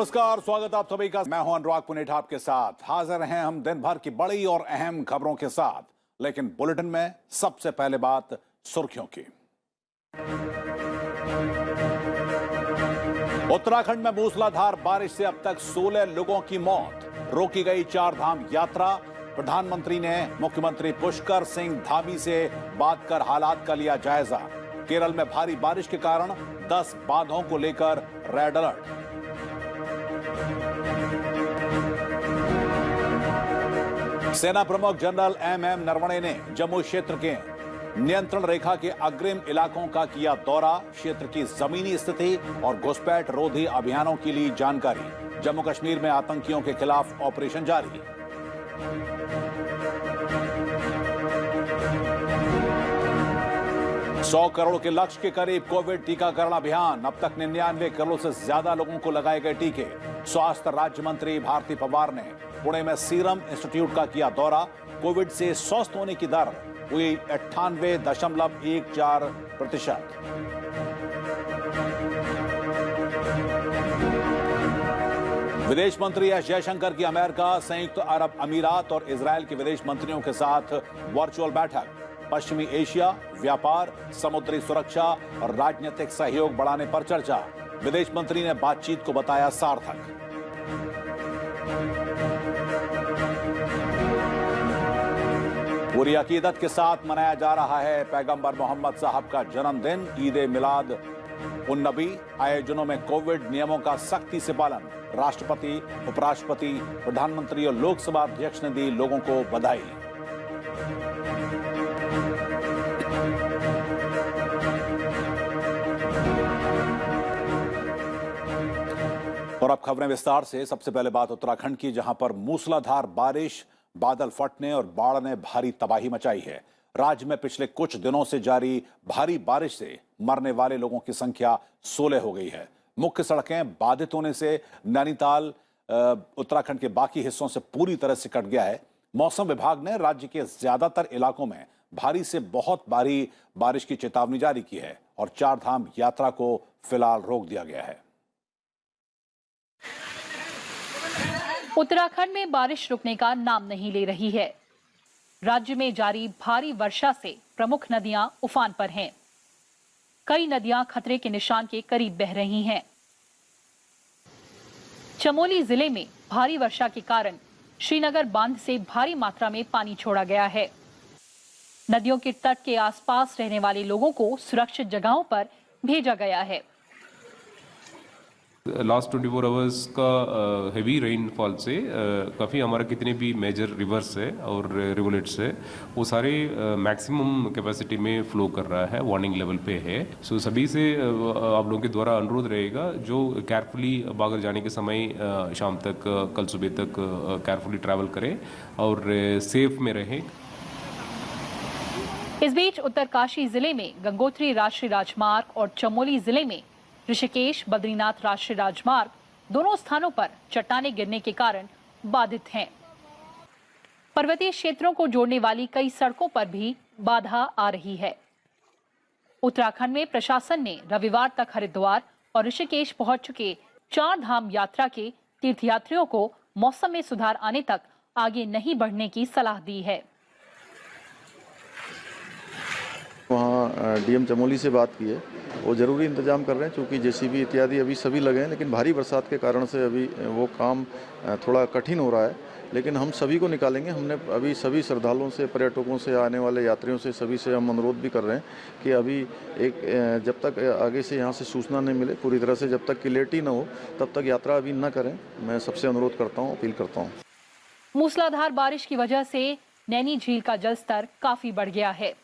नमस्कार, स्वागत आप सभी का। मैं हूं अनुराग पुनेठा आपके साथ। हाजिर हैं हम दिन भर की बड़ी और अहम खबरों के साथ, लेकिन बुलेटिन में सबसे पहले बात सुर्खियों की। उत्तराखंड में मूसलाधार बारिश से अब तक 16 लोगों की मौत। रोकी गई चार धाम यात्रा। प्रधानमंत्री ने मुख्यमंत्री पुष्कर सिंह धामी से बात कर हालात का लिया जायजा। केरल में भारी बारिश के कारण 10 बांधों को लेकर रेड अलर्ट। सेना प्रमुख जनरल एमएम नरवणे ने जम्मू क्षेत्र के नियंत्रण रेखा के अग्रिम इलाकों का किया दौरा। क्षेत्र की जमीनी स्थिति और घुसपैठ रोधी अभियानों की ली जानकारी। जम्मू कश्मीर में आतंकियों के खिलाफ ऑपरेशन जारी। $100 करोड़ के लक्ष्य के करीब कोविड टीकाकरण अभियान। अब तक 99 करोड़ से ज्यादा लोगों को लगाए गए टीके। स्वास्थ्य राज्य मंत्री भारती पवार ने पुणे में सीरम इंस्टीट्यूट का किया दौरा। कोविड से स्वस्थ होने की दर हुई 98.14%। विदेश मंत्री एस जयशंकर की अमेरिका, संयुक्त अरब अमीरात और इजरायल के विदेश मंत्रियों के साथ वर्चुअल बैठक। पश्चिमी एशिया, व्यापार, समुद्री सुरक्षा और राजनीतिक सहयोग बढ़ाने पर चर्चा। विदेश मंत्री ने बातचीत को बताया सार्थक। पूरी अकीदत के साथ मनाया जा रहा है पैगंबर मोहम्मद साहब का जन्मदिन, ईद मिलाद उन नबी। आयोजनों में कोविड नियमों का सख्ती से पालन। राष्ट्रपति, उपराष्ट्रपति, प्रधानमंत्री और लोकसभा अध्यक्ष ने दी लोगों को बधाई। और अब खबरें विस्तार से। सबसे पहले बात उत्तराखंड की, जहां पर मूसलाधार बारिश, बादल फटने और बाढ़ ने भारी तबाही मचाई है। राज्य में पिछले कुछ दिनों से जारी भारी बारिश से मरने वाले लोगों की संख्या 16 हो गई है। मुख्य सड़कें बाधित होने से नैनीताल उत्तराखंड के बाकी हिस्सों से पूरी तरह से कट गया है। मौसम विभाग ने राज्य के ज्यादातर इलाकों में भारी से बहुत भारी बारिश की चेतावनी जारी की है और चार धाम यात्रा को फिलहाल रोक दिया गया है। उत्तराखंड में बारिश रुकने का नाम नहीं ले रही है। राज्य में जारी भारी वर्षा से प्रमुख नदियां उफान पर हैं। कई नदियां खतरे के निशान के करीब बह रही हैं। चमोली जिले में भारी वर्षा के कारण श्रीनगर बांध से भारी मात्रा में पानी छोड़ा गया है। नदियों के तट के आसपास रहने वाले लोगों को सुरक्षित जगहों पर भेजा गया है। लास्ट 24 आवर्स का हेवी रेनफॉल से काफ़ी हमारा कितने भी मेजर रिवर्स है और रिवोलेट्स है वो सारे मैक्सिमम कैपेसिटी में फ्लो कर रहा है, वार्निंग लेवल पे है। सो सभी से आप लोगों के द्वारा अनुरोध रहेगा जो केयरफुली बागर जाने के समय शाम तक, कल सुबह तक केयरफुली ट्रैवल करें और सेफ में रहें। इस बीच उत्तरकाशी जिले में गंगोत्री राष्ट्रीय राजमार्ग और चमोली जिले में ऋषिकेश बद्रीनाथ राष्ट्रीय राजमार्ग दोनों स्थानों पर चट्टानें गिरने के कारण बाधित हैं। पर्वतीय क्षेत्रों को जोड़ने वाली कई सड़कों पर भी बाधा आ रही है। उत्तराखंड में प्रशासन ने रविवार तक हरिद्वार और ऋषिकेश पहुंच चुके चार धाम यात्रा के तीर्थयात्रियों को मौसम में सुधार आने तक आगे नहीं बढ़ने की सलाह दी है। वहाँ डीएम चमोली से बात की है, वो ज़रूरी इंतजाम कर रहे हैं क्योंकि जेसीबी इत्यादि अभी सभी लगे हैं, लेकिन भारी बरसात के कारण से अभी वो काम थोड़ा कठिन हो रहा है। लेकिन हम सभी को निकालेंगे। हमने अभी सभी श्रद्धालुओं से, पर्यटकों से, आने वाले यात्रियों से, सभी से हम अनुरोध भी कर रहे हैं कि अभी जब तक आगे से यहाँ से सूचना नहीं मिले पूरी तरह से, जब तक क्लियरिटी ना हो तब तक यात्रा अभी न करें। मैं सबसे अनुरोध करता हूँ, अपील करता हूँ। मूसलाधार बारिश की वजह से नैनी झील का जलस्तर काफी बढ़ गया है।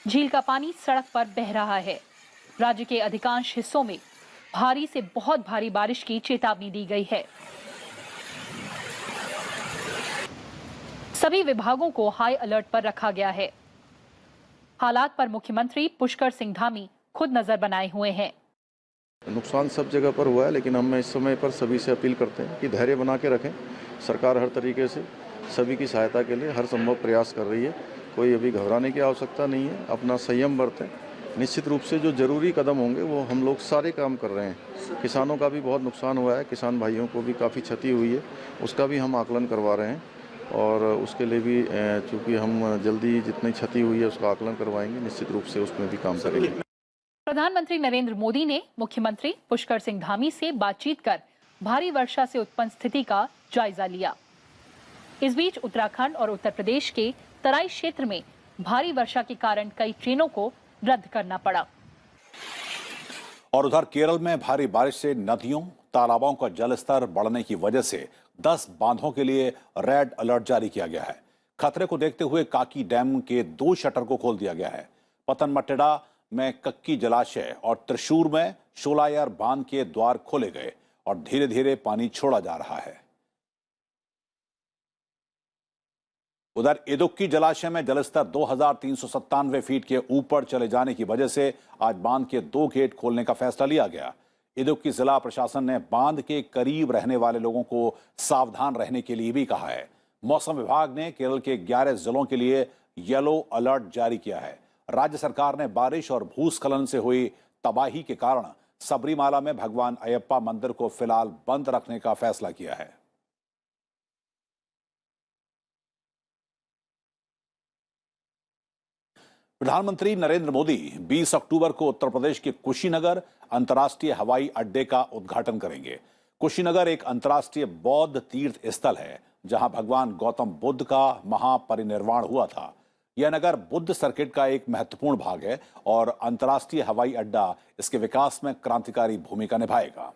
झील का पानी सड़क पर बह रहा है। राज्य के अधिकांश हिस्सों में भारी से बहुत भारी बारिश की चेतावनी दी गई है। सभी विभागों को हाई अलर्ट पर रखा गया है। हालात पर मुख्यमंत्री पुष्कर सिंह धामी खुद नजर बनाए हुए हैं। नुकसान सब जगह पर हुआ है, लेकिन हम इस समय पर सभी से अपील करते हैं कि धैर्य बना के रखें। सरकार हर तरीके से सभी की सहायता के लिए हर संभव प्रयास कर रही है। कोई अभी घबराने की आवश्यकता नहीं है। अपना संयम बरतें निश्चित रूप से जो ज़रूरी कदम होंगे वो हम लोग सारे काम कर रहे हैं। किसानों का भी बहुत नुकसान हुआ है, किसान भाइयों को भी काफ़ी क्षति हुई है, उसका भी हम आकलन करवा रहे हैं और उसके लिए भी चूँकि हम जल्दी जितनी क्षति हुई है उसका आकलन करवाएंगे, निश्चित रूप से उसमें भी काम करेंगे। प्रधानमंत्री नरेंद्र मोदी ने मुख्यमंत्री पुष्कर सिंह धामी से बातचीत कर भारी वर्षा से उत्पन्न स्थिति का जायजा लिया। इस बीच उत्तराखंड और उत्तर प्रदेश के तराई क्षेत्र में भारी वर्षा के कारण कई ट्रेनों को रद्द करना पड़ा। और उधर केरल में भारी बारिश से नदियों तालाबों का जलस्तर बढ़ने की वजह से 10 बांधों के लिए रेड अलर्ट जारी किया गया है। खतरे को देखते हुए काकी डैम के 2 शटर को खोल दिया गया है। पतनमटिड़ा में कक्की जलाशय और त्रिशूर में शोलायर बांध के द्वार खोले गए और धीरे धीरे पानी छोड़ा जा रहा है। उधर इदुक्की जलाशय में जलस्तर 2397 फीट के ऊपर चले जाने की वजह से आज बांध के 2 गेट खोलने का फैसला लिया गया। इदुक्की जिला प्रशासन ने बांध के करीब रहने वाले लोगों को सावधान रहने के लिए भी कहा है। मौसम विभाग ने केरल के 11 जिलों के लिए येलो अलर्ट जारी किया है। राज्य सरकार ने बारिश और भूस्खलन से हुई तबाही के कारण सबरीमाला में भगवान अयप्पा मंदिर को फिलहाल बंद रखने का फैसला किया है। प्रधानमंत्री नरेंद्र मोदी 20 अक्टूबर को उत्तर प्रदेश के कुशीनगर अंतर्राष्ट्रीय हवाई अड्डे का उद्घाटन करेंगे। कुशीनगर एक अंतर्राष्ट्रीय बौद्ध तीर्थ स्थल है जहां भगवान गौतम बुद्ध का महापरिनिर्वाण हुआ था। यह नगर बुद्ध सर्किट का एक महत्वपूर्ण भाग है और अंतर्राष्ट्रीय हवाई अड्डा इसके विकास में क्रांतिकारी भूमिका निभाएगा।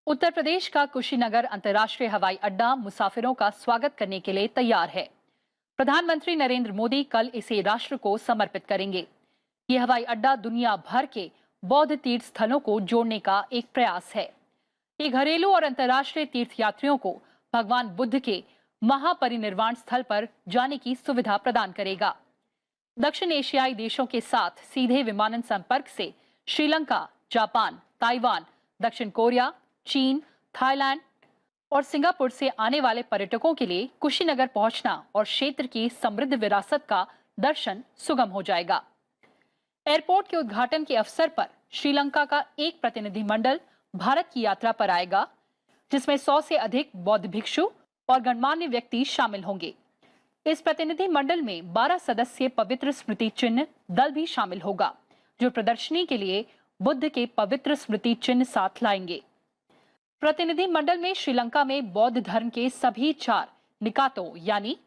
उत्तर प्रदेश का कुशीनगर अंतर्राष्ट्रीय हवाई अड्डा मुसाफिरों का स्वागत करने के लिए तैयार है। प्रधानमंत्री नरेंद्र मोदी कल इसे राष्ट्र को समर्पित करेंगे। यह हवाई अड्डा दुनिया भर के बौद्ध तीर्थ स्थलों को जोड़ने का एक प्रयास है। ये घरेलू और अंतर्राष्ट्रीय तीर्थयात्रियों को भगवान बुद्ध के महापरिनिर्वाण स्थल पर जाने की सुविधा प्रदान करेगा। दक्षिण एशियाई देशों के साथ सीधे विमानन संपर्क से श्रीलंका, जापान, ताइवान, दक्षिण कोरिया, चीन, थाईलैंड और सिंगापुर से आने वाले पर्यटकों के लिए कुशीनगर पहुंचना और क्षेत्र की समृद्ध विरासत का दर्शन सुगम हो जाएगा। एयरपोर्ट के उद्घाटन के अवसर पर श्रीलंका का एक प्रतिनिधिमंडल भारत की यात्रा पर आएगा, जिसमें 100 से अधिक बौद्ध भिक्षु और गणमान्य व्यक्ति शामिल होंगे। इस प्रतिनिधिमंडल में 12 सदस्यीय पवित्र स्मृति चिन्ह दल भी शामिल होगा, जो प्रदर्शनी के लिए बुद्ध के पवित्र स्मृति चिन्ह साथ लाएंगे। प्रतिनिधिमंडल में श्रीलंका में बौद्ध धर्म के सभी 4 निकातों यानी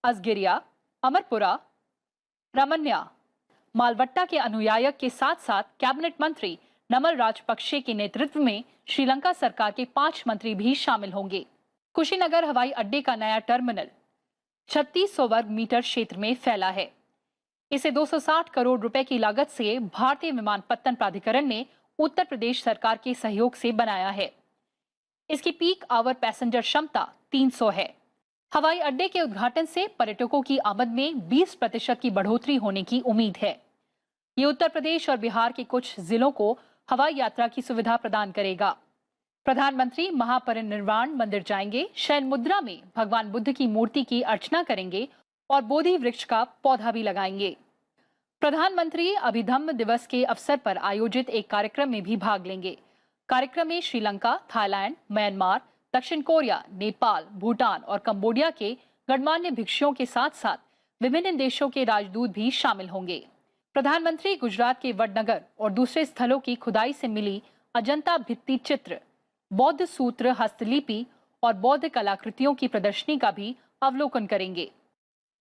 असगिरिया, अमरपुरा, रमन्या, मालवट्टा के अनुयायक के साथ साथ कैबिनेट मंत्री नमल राजपक्षे के नेतृत्व में श्रीलंका सरकार के 5 मंत्री भी शामिल होंगे। कुशीनगर हवाई अड्डे का नया टर्मिनल 3600 वर्ग मीटर क्षेत्र में फैला है। इसे 260 करोड़ रुपए की लागत से भारतीय विमानपत्तन प्राधिकरण ने उत्तर प्रदेश सरकार के सहयोग से बनाया है। इसकी पीक आवर पैसेंजर क्षमता 300 है। हवाई अड्डे के उद्घाटन से पर्यटकों की आमद में 20% की बढ़ोतरी होने की उम्मीद है। ये उत्तर प्रदेश और बिहार के कुछ जिलों को हवाई यात्रा की सुविधा प्रदान करेगा। प्रधानमंत्री महापरिनिर्वाण मंदिर जाएंगे, शयन मुद्रा में भगवान बुद्ध की मूर्ति की अर्चना करेंगे और बोधि वृक्ष का पौधा भी लगाएंगे। प्रधानमंत्री अभिधम्म दिवस के अवसर पर आयोजित एक कार्यक्रम में भी भाग लेंगे। कार्यक्रम में श्रीलंका, थाईलैंड, म्यांमार, दक्षिण कोरिया, नेपाल, भूटान और कंबोडिया के गणमान्य भिक्षुओं के साथ साथ विभिन्न देशों के राजदूत भी शामिल होंगे। प्रधानमंत्री गुजरात के वडनगर और दूसरे स्थलों की खुदाई से मिली अजंता भित्ति चित्र, बौद्ध सूत्र हस्तलिपि और बौद्ध कलाकृतियों की प्रदर्शनी का भी अवलोकन करेंगे।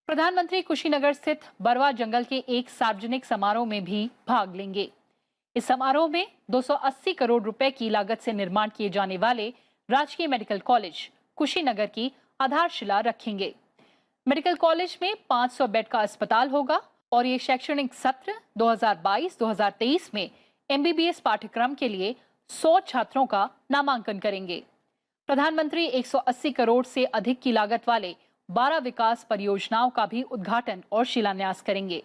प्रधानमंत्री कुशीनगर स्थित बरवा जंगल के एक सार्वजनिक समारोह में भी भाग लेंगे। इस समारोह में 280 करोड़ रुपए की लागत से निर्माण किए जाने वाले राजकीय मेडिकल कॉलेज कुशीनगर की आधारशिला रखेंगे। मेडिकल कॉलेज में 500 बेड का अस्पताल होगा और ये शैक्षणिक सत्र 2022-2023 में MBBS पाठ्यक्रम के लिए 100 छात्रों का नामांकन करेंगे। प्रधानमंत्री 180 करोड़ से अधिक की लागत वाले 12 विकास परियोजनाओं का भी उद्घाटन और शिलान्यास करेंगे।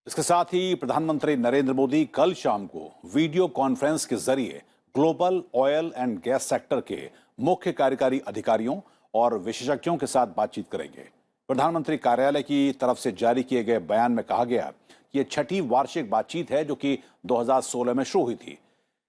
इसके साथ ही प्रधानमंत्री नरेंद्र मोदी कल शाम को वीडियो कॉन्फ्रेंस के जरिए global oil and gas sector के मुख्य कार्यकारी अधिकारियों और विशेषज्ञों के साथ बातचीत करेंगे। प्रधानमंत्री कार्यालय की तरफ से जारी किए गए बयान में कहा गया कि यह छठी वार्षिक बातचीत है जो कि 2016 में शुरू हुई थी।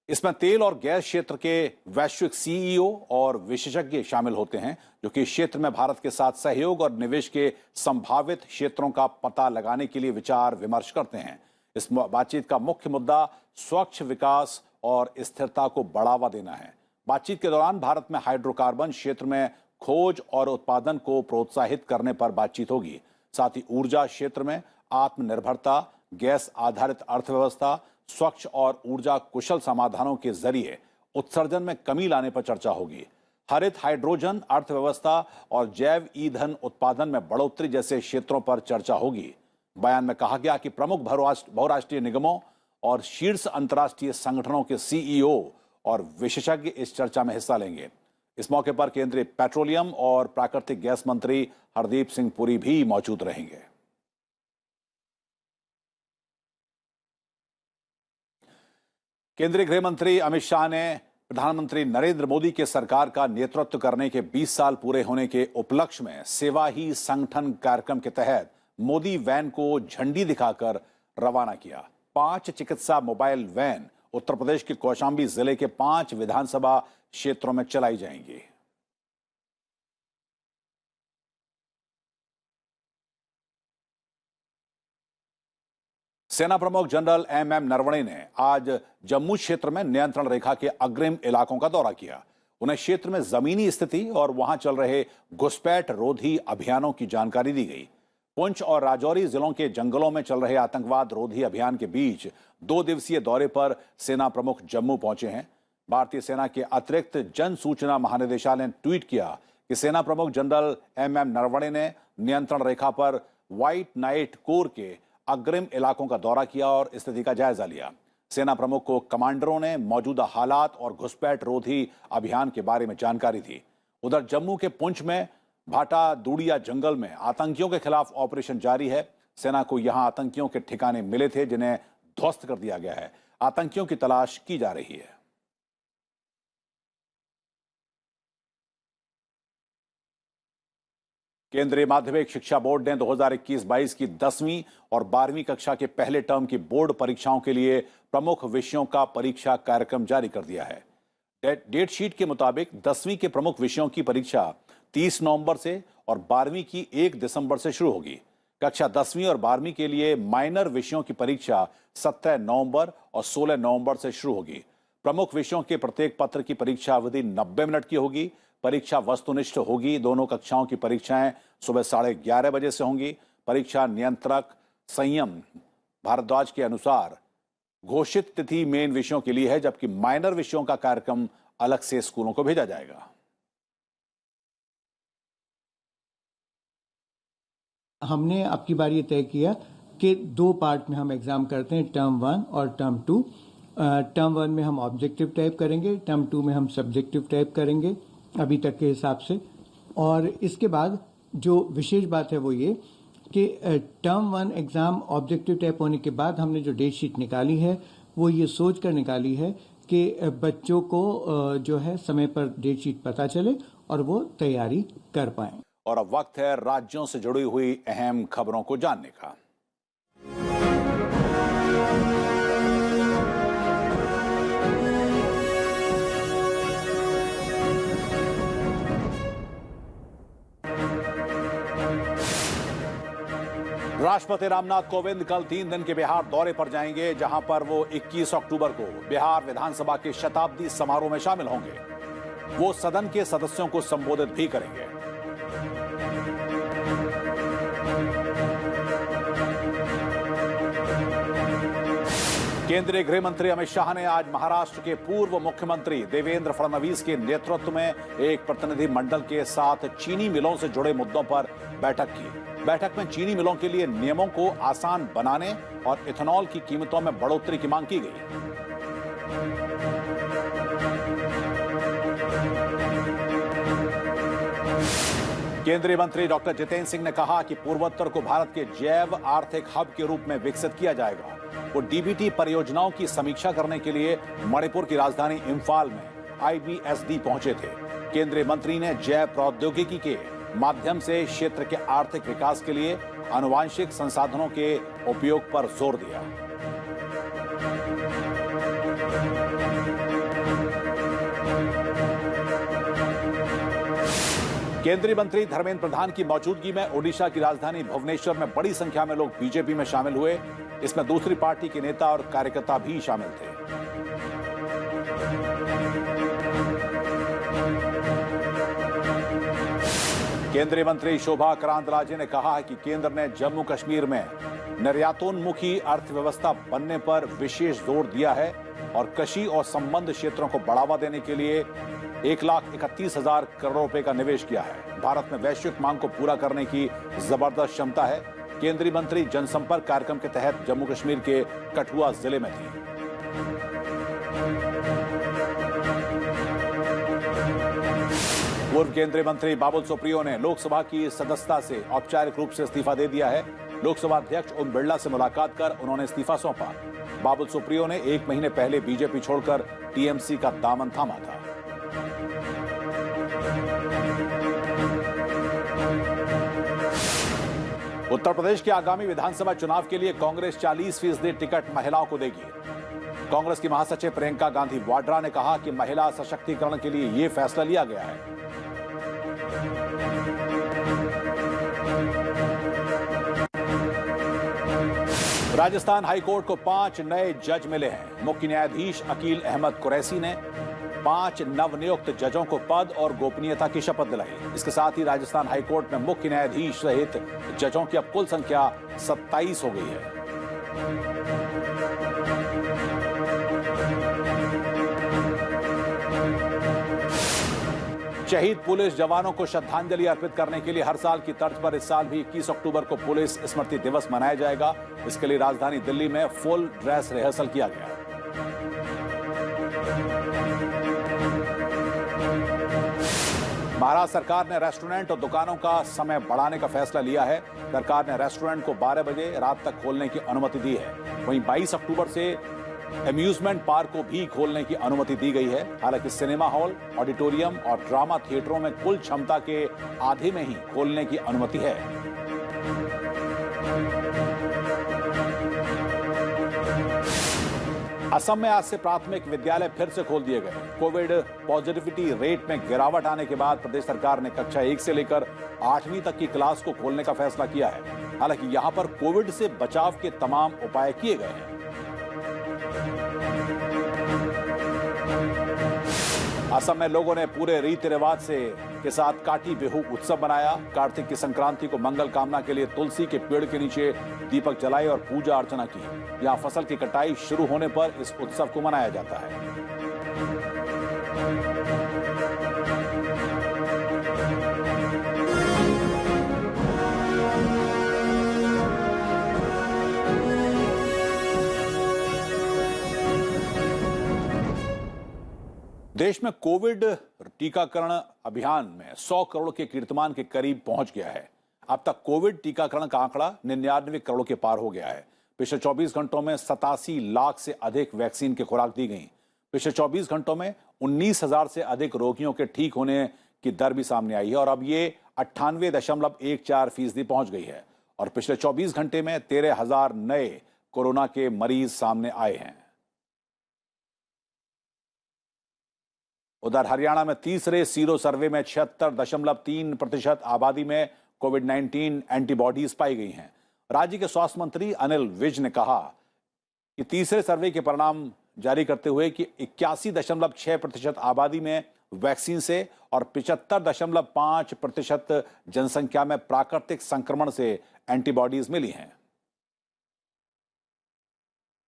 इसमें तेल और गैस क्षेत्र के वैश्विक सीईओ और विशेषज्ञ शामिल होते हैं जो कि क्षेत्र में भारत के साथ सहयोग और निवेश के संभावित क्षेत्रों का पता लगाने के लिए विचार विमर्श करते हैं। इस बातचीत का मुख्य मुद्दा स्वच्छ विकास और स्थिरता को बढ़ावा देना है। बातचीत के दौरान भारत में हाइड्रोकार्बन क्षेत्र में खोज और उत्पादन को प्रोत्साहित करने पर बातचीत होगी। साथ ही ऊर्जा क्षेत्र में आत्मनिर्भरता, गैस आधारित अर्थव्यवस्था, स्वच्छ और ऊर्जा कुशल समाधानों के जरिए उत्सर्जन में कमी लाने पर चर्चा होगी। हरित हाइड्रोजन अर्थव्यवस्था और जैव ईंधन उत्पादन में बढ़ोतरी जैसे क्षेत्रों पर चर्चा होगी। बयान में कहा गया कि प्रमुख बहुराष्ट्रीय निगमों और शीर्ष अंतर्राष्ट्रीय संगठनों के सीईओ और विशेषज्ञ इस चर्चा में हिस्सा लेंगे। इस मौके पर केंद्रीय पेट्रोलियम और प्राकृतिक गैस मंत्री हरदीप सिंह पुरी भी मौजूद रहेंगे। केंद्रीय गृह मंत्री अमित शाह ने प्रधानमंत्री नरेंद्र मोदी के सरकार का नेतृत्व करने के 20 साल पूरे होने के उपलक्ष्य में सेवा ही संगठन कार्यक्रम के तहत मोदी वैन को झंडी दिखाकर रवाना किया। 5 चिकित्सा मोबाइल वैन उत्तर प्रदेश के कौशाम्बी जिले के 5 विधानसभा क्षेत्रों में चलाई जाएंगी। सेना प्रमुख जनरल एमएम नरवणे ने आज जम्मू क्षेत्र में नियंत्रण रेखा के अग्रिम इलाकों का दौरा किया। उन्हें क्षेत्र में जमीनी स्थिति और वहां चल रहे घुसपैठ रोधी अभियानों की जानकारी दी गई। पुंछ और राजौरी जिलों के जंगलों में चल रहे आतंकवाद रोधी अभियान के बीच 2 दिवसीय दौरे पर सेना प्रमुख जम्मू पहुंचे हैं। भारतीय सेना के अतिरिक्त जन सूचना महानिदेशालय ने ट्वीट किया कि सेना प्रमुख जनरल एमएम नरवणे ने नियंत्रण रेखा पर व्हाइट नाइट कोर के अग्रिम इलाकों का दौरा किया और स्थिति का जायजा लिया। सेना प्रमुख को कमांडरों ने मौजूदा हालात और घुसपैठ रोधी अभियान के बारे में जानकारी दी। उधर जम्मू के पुंछ में भाटा दूड़िया जंगल में आतंकियों के खिलाफ ऑपरेशन जारी है। सेना को यहां आतंकियों के ठिकाने मिले थे जिन्हें ध्वस्त कर दिया गया है। आतंकियों की तलाश की जा रही है। केंद्रीय माध्यमिक शिक्षा बोर्ड ने 2021-22 की 10वीं और 12वीं कक्षा के पहले टर्म की बोर्ड परीक्षाओं के लिए प्रमुख विषयों का परीक्षा कार्यक्रम जारी कर दिया है। डेट शीट के मुताबिक 10वीं के प्रमुख विषयों की परीक्षा 30 नवंबर से और 12वीं की 1 दिसंबर से शुरू होगी। कक्षा 10वीं और 12वीं के लिए माइनर विषयों की परीक्षा 17 नवंबर और 16 नवंबर से शुरू होगी। प्रमुख विषयों के प्रत्येक पत्र की परीक्षा अवधि 90 मिनट की होगी। परीक्षा वस्तुनिष्ठ होगी। दोनों कक्षाओं की परीक्षाएं सुबह 11:30 बजे से होंगी। परीक्षा नियंत्रक संयम भारद्वाज के अनुसार घोषित तिथि मेन विषयों के लिए है, जबकि माइनर विषयों का कार्यक्रम अलग से स्कूलों को भेजा जाएगा। हमने अब की बार ये तय किया कि 2 पार्ट में हम एग्जाम करते हैं, टर्म 1 और टर्म 2। टर्म 1 में हम ऑब्जेक्टिव टाइप करेंगे, टर्म 2 में हम सब्जेक्टिव टाइप करेंगे अभी तक के हिसाब से। और इसके बाद जो विशेष बात है वो ये कि टर्म 1 एग्जाम ऑब्जेक्टिव टाइप होने के बाद हमने जो डेट शीट निकाली है वो ये सोच कर निकाली है कि बच्चों को जो है समय पर डेट शीट पता चले और वो तैयारी कर पाएं। और अब वक्त है राज्यों से जुड़ी हुई अहम खबरों को जानने का। राष्ट्रपति रामनाथ कोविंद कल 3 दिन के बिहार दौरे पर जाएंगे, जहां पर वो 21 अक्टूबर को बिहार विधानसभा के शताब्दी समारोह में शामिल होंगे। वो सदन के सदस्यों को संबोधित भी करेंगे। केंद्रीय गृह मंत्री अमित शाह ने आज महाराष्ट्र के पूर्व मुख्यमंत्री देवेंद्र फडणवीस के नेतृत्व में एक प्रतिनिधि मंडल के साथ चीनी मिलों से जुड़े मुद्दों पर बैठक की। बैठक में चीनी मिलों के लिए नियमों को आसान बनाने और इथेनॉल की कीमतों में बढ़ोतरी की मांग की गई। केंद्रीय मंत्री डॉक्टर जितेंद्र सिंह ने कहा कि पूर्वोत्तर को भारत के जैव आर्थिक हब के रूप में विकसित किया जाएगा। वो डीबीटी परियोजनाओं की समीक्षा करने के लिए मणिपुर की राजधानी इंफाल में IBSD पहुंचे थे। केंद्रीय मंत्री ने जैव प्रौद्योगिकी के माध्यम से क्षेत्र के आर्थिक विकास के लिए आनुवांशिक संसाधनों के उपयोग पर जोर दिया। केंद्रीय मंत्री धर्मेंद्र प्रधान की मौजूदगी में ओडिशा की राजधानी भुवनेश्वर में बड़ी संख्या में लोग बीजेपी में शामिल हुए। इसमें दूसरी पार्टी के नेता और कार्यकर्ता भी शामिल थे। केंद्रीय मंत्री शोभा करांतलाजे ने कहा है कि केंद्र ने जम्मू कश्मीर में निर्यातोन्मुखी अर्थव्यवस्था बनने पर विशेष जोर दिया है और कृषि और संबद्ध क्षेत्रों को बढ़ावा देने के लिए 1,31,000 करोड़ रुपए का निवेश किया है। भारत में वैश्विक मांग को पूरा करने की जबरदस्त क्षमता है। केंद्रीय मंत्री जनसंपर्क कार्यक्रम के तहत जम्मू कश्मीर के कठुआ जिले में थी। पूर्व केंद्रीय मंत्री बाबुल सुप्रियो ने लोकसभा की सदस्यता से औपचारिक रूप से इस्तीफा दे दिया है। लोकसभा अध्यक्ष ओम बिरला से मुलाकात कर उन्होंने इस्तीफा सौंपा। बाबुल सुप्रियो ने 1 महीने पहले बीजेपी छोड़कर टीएमसी का दामन थामा था। उत्तर प्रदेश के आगामी विधानसभा चुनाव के लिए कांग्रेस 40% टिकट महिलाओं को देगी। कांग्रेस की महासचिव प्रियंका गांधी वाड्रा ने कहा कि महिला सशक्तिकरण के लिए यह फैसला लिया गया है। राजस्थान हाईकोर्ट को 5 नए जज मिले हैं। मुख्य न्यायाधीश अकील अहमद कुरैशी ने 5 नवनियुक्त जजों को पद और गोपनीयता की शपथ दिलाई। इसके साथ ही राजस्थान हाईकोर्ट में मुख्य न्यायाधीश सहित जजों की अब कुल संख्या 27 हो गई है। शहीद पुलिस जवानों को श्रद्धांजलि अर्पित करने के लिए हर साल की तर्ज पर इस साल भी 21 अक्टूबर को पुलिस स्मृति दिवस मनाया जाएगा। इसके लिए राजधानी दिल्ली में फुल ड्रेस रिहर्सल किया गया। महाराष्ट्र सरकार ने रेस्टोरेंट और दुकानों का समय बढ़ाने का फैसला लिया है। सरकार ने रेस्टोरेंट को 12 बजे रात तक खोलने की अनुमति दी है। वहीं 22 अक्टूबर से एम्यूजमेंट पार्क को भी खोलने की अनुमति दी गई है। हालांकि सिनेमा हॉल, ऑडिटोरियम और ड्रामा थिएटरों में कुल क्षमता के आधे में ही खोलने की अनुमति है। असम में आज से प्राथमिक विद्यालय फिर से खोल दिए गए। कोविड पॉजिटिविटी रेट में गिरावट आने के बाद प्रदेश सरकार ने कक्षा 1 से लेकर 8वीं तक की क्लास को खोलने का फैसला किया है। हालांकि यहां पर कोविड से बचाव के तमाम उपाय किए गए हैं। असम में लोगों ने पूरे रीति रिवाज के साथ काटी बिहू उत्सव मनाया। कार्तिक की संक्रांति को मंगल कामना के लिए तुलसी के पेड़ के नीचे दीपक जलाए और पूजा अर्चना की। यहां फसल की कटाई शुरू होने पर इस उत्सव को मनाया जाता है। देश में कोविड टीकाकरण अभियान में 100 करोड़ के कीर्तिमान के करीब पहुंच गया है। अब तक कोविड टीकाकरण का आंकड़ा 99 करोड़ के पार हो गया है। पिछले 24 घंटों में 87 लाख से अधिक वैक्सीन की खुराक दी गई। पिछले 24 घंटों में 19,000 से अधिक रोगियों के ठीक होने की दर भी सामने आई है और अब ये 98.14% पहुंच गई है। और पिछले 24 घंटे में 13,000 नए कोरोना के मरीज सामने आए हैं। उधर हरियाणा में तीसरे सीरो सर्वे में 76.3% आबादी में कोविड-19 एंटीबॉडीज पाई गई हैं। राज्य के स्वास्थ्य मंत्री अनिल विज ने कहा कि तीसरे सर्वे के परिणाम जारी करते हुए कि 81.6% आबादी में वैक्सीन से और 75.5% जनसंख्या में प्राकृतिक संक्रमण से एंटीबॉडीज मिली हैं।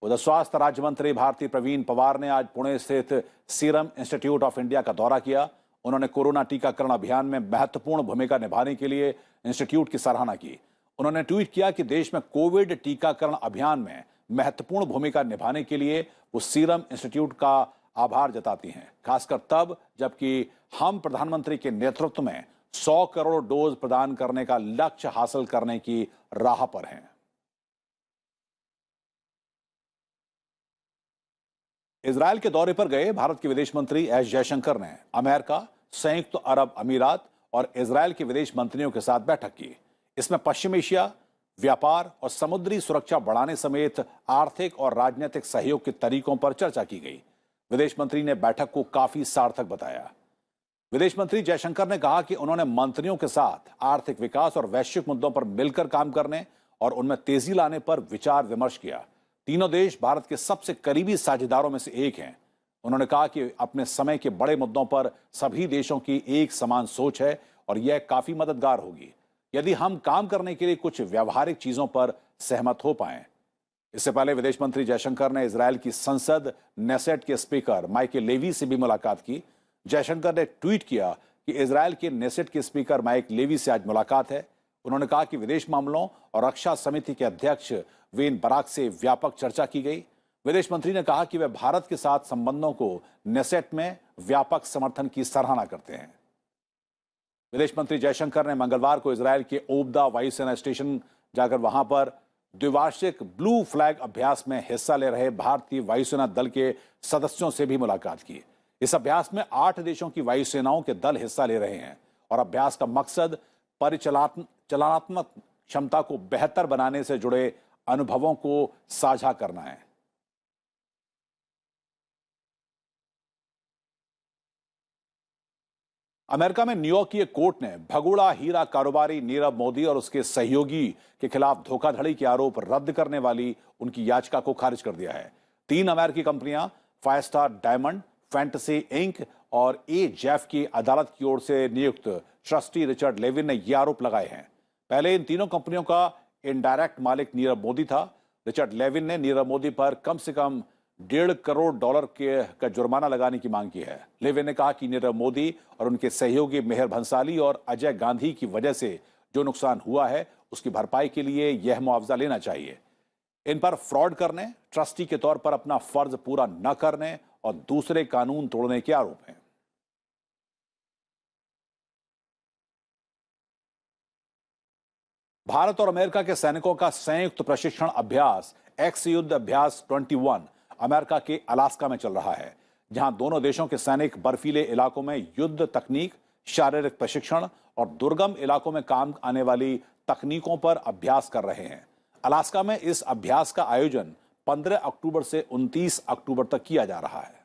उधर स्वास्थ्य राज्य मंत्री भारती प्रवीण पवार ने आज पुणे स्थित सीरम इंस्टीट्यूट ऑफ इंडिया का दौरा किया। उन्होंने कोरोना टीकाकरण अभियान में महत्वपूर्ण भूमिका निभाने के लिए इंस्टीट्यूट की सराहना की। उन्होंने ट्वीट किया कि देश में कोविड टीकाकरण अभियान में महत्वपूर्ण भूमिका निभाने के लिए वो सीरम इंस्टीट्यूट का आभार जताती हैं, खासकर तब जबकि हम प्रधानमंत्री के नेतृत्व में 100 करोड़ डोज प्रदान करने का लक्ष्य हासिल करने की राह पर हैं। इजरायल के दौरे पर गए भारत के विदेश मंत्री एस जयशंकर ने अमेरिका, संयुक्त अरब अमीरात और इजरायल के विदेश मंत्रियों के साथ बैठक की। इसमें पश्चिम एशिया, व्यापार और समुद्री सुरक्षा बढ़ाने समेत आर्थिक और राजनीतिक सहयोग के तरीकों पर चर्चा की गई। विदेश मंत्री ने बैठक को काफी सार्थक बताया। विदेश मंत्री जयशंकर ने कहा कि उन्होंने मंत्रियों के साथ आर्थिक विकास और वैश्विक मुद्दों पर मिलकर काम करने और उनमें तेजी लाने पर विचार विमर्श किया। तीनों देश भारत के सबसे करीबी साझेदारों में से एक हैं। उन्होंने कहा कि अपने समय के बड़े मुद्दों पर सभी देशों की एक समान सोच है और यह काफी मददगार होगी यदि हम काम करने के लिए कुछ व्यावहारिक चीजों पर सहमत हो पाएं। इससे पहले विदेश मंत्री जयशंकर ने इजरायल की संसद नेसेट के स्पीकर माइक लेवी से भी मुलाकात की। जयशंकर ने ट्वीट किया कि इजरायल के नेसेट के स्पीकर माइक लेवी से आज मुलाकात है। उन्होंने कहा कि विदेश मामलों और रक्षा समिति के अध्यक्ष वेन बराक से व्यापक चर्चा की गई। विदेश मंत्री ने कहा कि वे भारत के साथ संबंधों को नेसेट में व्यापक समर्थन की सराहना करते हैं। विदेश मंत्री जयशंकर ने मंगलवार को इजरायल के ओबदा वायुसेना स्टेशन जाकर वहां पर द्विवार्षिक ब्लू फ्लैग अभ्यास में हिस्सा ले रहे भारतीय वायुसेना दल के सदस्यों से भी मुलाकात की। इस अभ्यास में 8 देशों की वायुसेनाओं के दल हिस्सा ले रहे हैं और अभ्यास का मकसद परिचालनात्मक क्षमता को बेहतर बनाने से जुड़े अनुभवों को साझा करना है। अमेरिका में न्यूयॉर्क की एक कोर्ट ने भगोड़ा हीरा कारोबारी नीरव मोदी और उसके सहयोगी के खिलाफ धोखाधड़ी के आरोप रद्द करने वाली उनकी याचिका को खारिज कर दिया है। 3 अमेरिकी कंपनियां five star diamond, fantasy Inc और जेफ की अदालत की ओर से नियुक्त ट्रस्टी रिचर्ड लेविन ने यह आरोप लगाए हैं। पहले इन तीनों कंपनियों का इनडायरेक्ट मालिक नीरव मोदी था। रिचर्ड लेविन ने नीरव मोदी पर कम से कम $1.5 करोड़ का जुर्माना लगाने की मांग की है। लेविन ने कहा कि नीरव मोदी और उनके सहयोगी मेहर भंसाली और अजय गांधी की वजह से जो नुकसान हुआ है उसकी भरपाई के लिए यह मुआवजा लेना चाहिए। इन पर फ्रॉड करने, ट्रस्टी के तौर पर अपना फर्ज पूरा न करने और दूसरे कानून तोड़ने के आरोप हैं। भारत और अमेरिका के सैनिकों का संयुक्त प्रशिक्षण अभ्यास एक्स युद्ध अभ्यास 21 अमेरिका के अलास्का में चल रहा है, जहां दोनों देशों के सैनिक बर्फीले इलाकों में युद्ध तकनीक, शारीरिक प्रशिक्षण और दुर्गम इलाकों में काम आने वाली तकनीकों पर अभ्यास कर रहे हैं। अलास्का में इस अभ्यास का आयोजन 15 अक्टूबर से 29 अक्टूबर तक किया जा रहा है।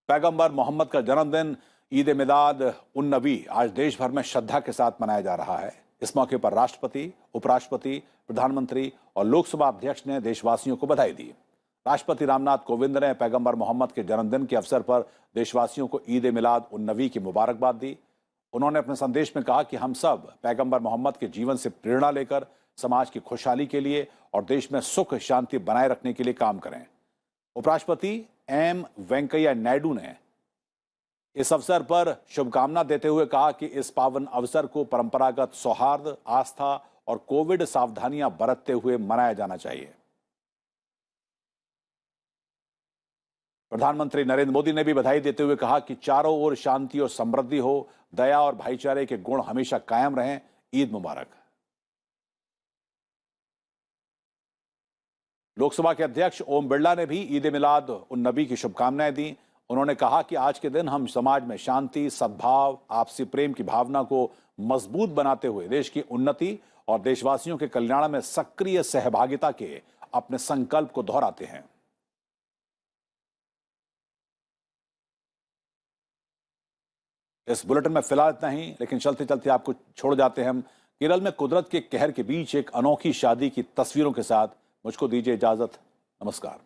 पैगंबर मोहम्मद का जन्मदिन ईद मिलाद उन नबी आज देश भर में श्रद्धा के साथ मनाया जा रहा है। इस मौके पर राष्ट्रपति, उपराष्ट्रपति, प्रधानमंत्री और लोकसभा अध्यक्ष ने देशवासियों को बधाई दी। राष्ट्रपति रामनाथ कोविंद ने पैगंबर मोहम्मद के जन्मदिन के अवसर पर देशवासियों को ईद मिलाद उन नबी की मुबारकबाद दी। उन्होंने अपने संदेश में कहा कि हम सब पैगंबर मोहम्मद के जीवन से प्रेरणा लेकर समाज की खुशहाली के लिए और देश में सुख शांति बनाए रखने के लिए काम करें। उपराष्ट्रपति एम वेंकैया नायडू ने इस अवसर पर शुभकामना देते हुए कहा कि इस पावन अवसर को परंपरागत सौहार्द, आस्था और कोविड सावधानियां बरतते हुए मनाया जाना चाहिए। प्रधानमंत्री नरेंद्र मोदी ने भी बधाई देते हुए कहा कि चारों ओर शांति और समृद्धि हो, दया और भाईचारे के गुण हमेशा कायम रहें। ईद मुबारक। लोकसभा के अध्यक्ष ओम बिरला ने भी ईद मिलाद उन नबी की शुभकामनाएं दी। उन्होंने कहा कि आज के दिन हम समाज में शांति, सद्भाव, आपसी प्रेम की भावना को मजबूत बनाते हुए देश की उन्नति और देशवासियों के कल्याण में सक्रिय सहभागिता के अपने संकल्प को दोहराते हैं। इस बुलेटिन में फिलहाल इतना ही, लेकिन चलते चलते आपको छोड़ जाते हैं हम केरल में कुदरत के कहर के बीच एक अनोखी शादी की तस्वीरों के साथ। मुझको दीजिए इजाजत। नमस्कार।